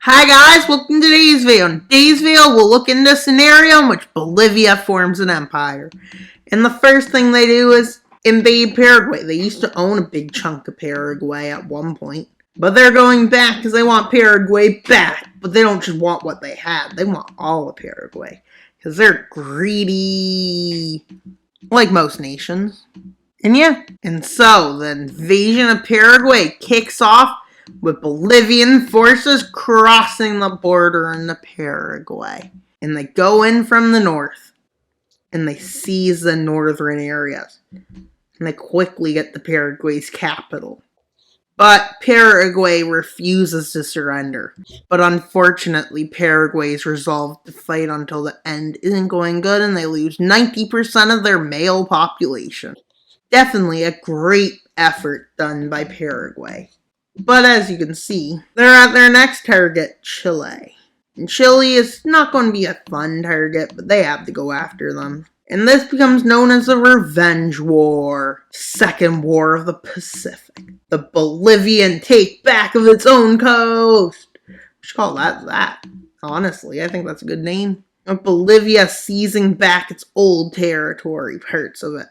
Hi guys, welcome to today's video. In today's video, we'll look into a scenario in which Bolivia forms an empire. And the first thing they do is invade Paraguay. They used to own a big chunk of Paraguay at one point. But they're going back because they want Paraguay back. But they don't just want what they had. They want all of Paraguay. Because they're greedy. Like most nations. And so the invasion of Paraguay kicks off with Bolivian forces crossing the border into Paraguay. And they go in from the north. And they seize the northern areas. And they quickly get to Paraguay's capital. But Paraguay refuses to surrender. But unfortunately, Paraguay is resolved to fight until the end isn't going good, and they lose 90% of their male population. Definitely a great effort done by Paraguay. But as you can see, they're at their next target, Chile. And Chile is not going to be a fun target, but they have to go after them. And this becomes known as the Revenge War, Second War of the Pacific. The Bolivian take back of its own coast. We should call that. Honestly, I think that's a good name. Of Bolivia seizing back its old territory, parts of it.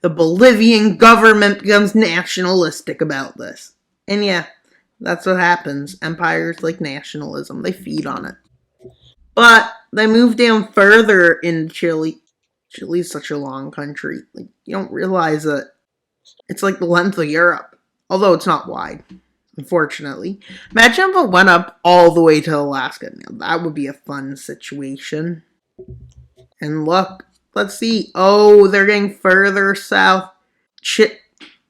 The Bolivian government becomes nationalistic about this. And yeah, that's what happens. Empires like nationalism, they feed on it. But they move down further in Chile. Chile's such a long country. Like, you don't realize that it's like the length of Europe. Although it's not wide, unfortunately. Imagine if it went up all the way to Alaska. Now, that would be a fun situation. And look, let's see. Oh, they're getting further south.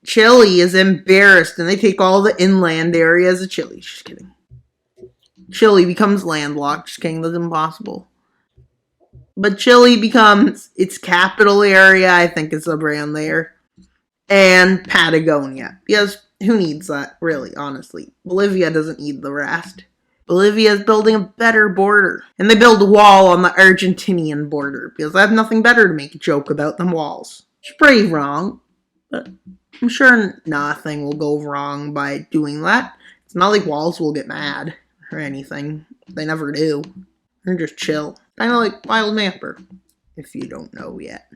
Chile is embarrassed, and they take all the inland areas of Chile. Just kidding. Chile becomes landlocked. Just kidding, that's impossible. But Chile becomes its capital area, I think it's around there. And Patagonia. Because who needs that, really, honestly? Bolivia doesn't need the rest. Bolivia is building a better border. And they build a wall on the Argentinian border. Because I have nothing better to make a joke about than walls. It's pretty wrong. But I'm sure nothing will go wrong by doing that. It's not like walls will get mad or anything. They never do. They're just chill. Kind of like Wild Mapper, if you don't know yet.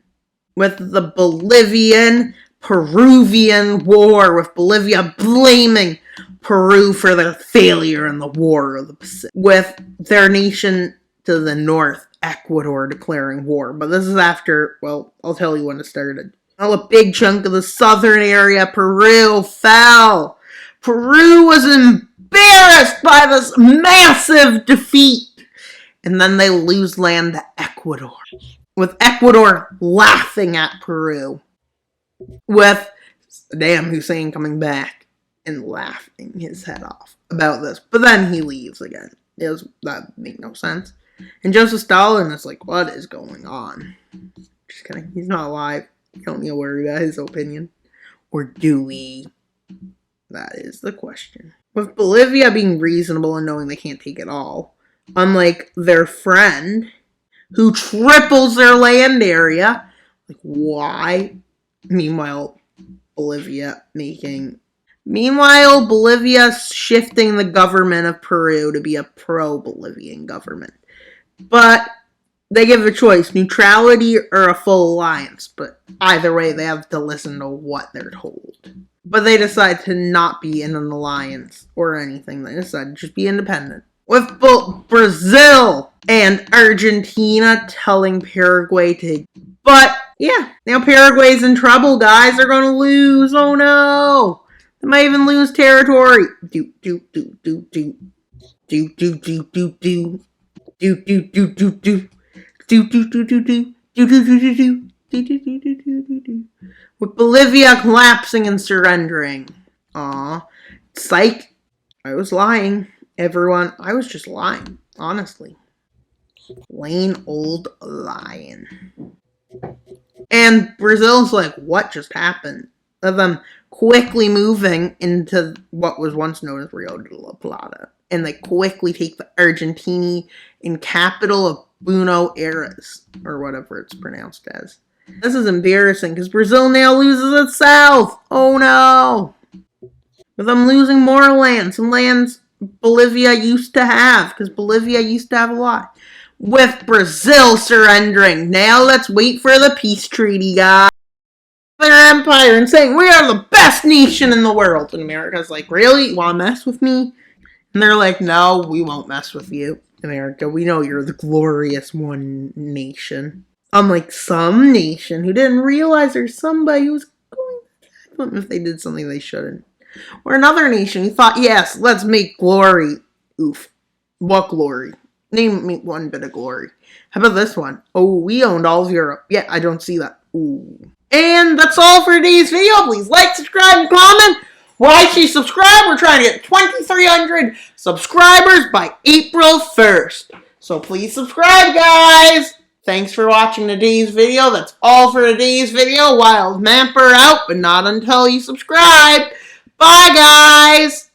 With the Bolivian-Peruvian War, with Bolivia blaming Peru for their failure in the War of the Pacific. With their nation to the north, Ecuador, declaring war. But this is after, well, I'll tell you when it started. Well, a big chunk of the southern area, Peru, fell. Peru was embarrassed by this massive defeat. And then they lose land to Ecuador. With Ecuador laughing at Peru. With Saddam Hussein coming back and laughing his head off about this. But then he leaves again. That made no sense. And Joseph Stalin is like, what is going on? Just kidding. He's not alive. You don't need to worry about his opinion. Or do we? That is the question. With Bolivia being reasonable and knowing they can't take it all. Unlike their friend, who triples their land area. Like, why? Meanwhile, Bolivia shifting the government of Peru to be a pro-Bolivian government. But they give a choice, neutrality or a full alliance. But either way, they have to listen to what they're told. But they decide to not be in an alliance or anything. They decide to just be independent. With both Brazil and Argentina telling Paraguay to... But, yeah, now Paraguay's in trouble, guys. They're going to lose. Oh, no. They might even lose territory. With Bolivia collapsing and surrendering. Aw. Psych. I was lying. Everyone, I was just lying, honestly. Plain old lying. And Brazil's like, what just happened? Of them quickly moving into what was once known as Rio de la Plata. And they quickly take the Argentinian capital of Buenos Aires, or whatever it's pronounced as. This is embarrassing, because Brazil now loses its south. Oh no! With them losing more land, some lands Bolivia used to have, because Bolivia used to have a lot. With Brazil surrendering. Now let's wait for the peace treaty, guys. Their empire and saying, we are the best nation in the world. And America's like, really? You want to mess with me? And they're like, no, we won't mess with you, America. We know you're the glorious one nation. Unlike some nation who didn't realize there's somebody who's going to attack them if they did something they shouldn't. Or another nation who thought, yes, let's make glory. Oof. What glory? Name me one bit of glory. How about this one? Oh, we owned all of Europe. Yeah, I don't see that. Ooh. And that's all for today's video. Please like, subscribe, and comment. Why should you subscribe? We're trying to get 2,300 subscribers by April 1st. So please subscribe, guys. Thanks for watching today's video. That's all for today's video. Wild Mamper out, but not until you subscribe. Bye, guys.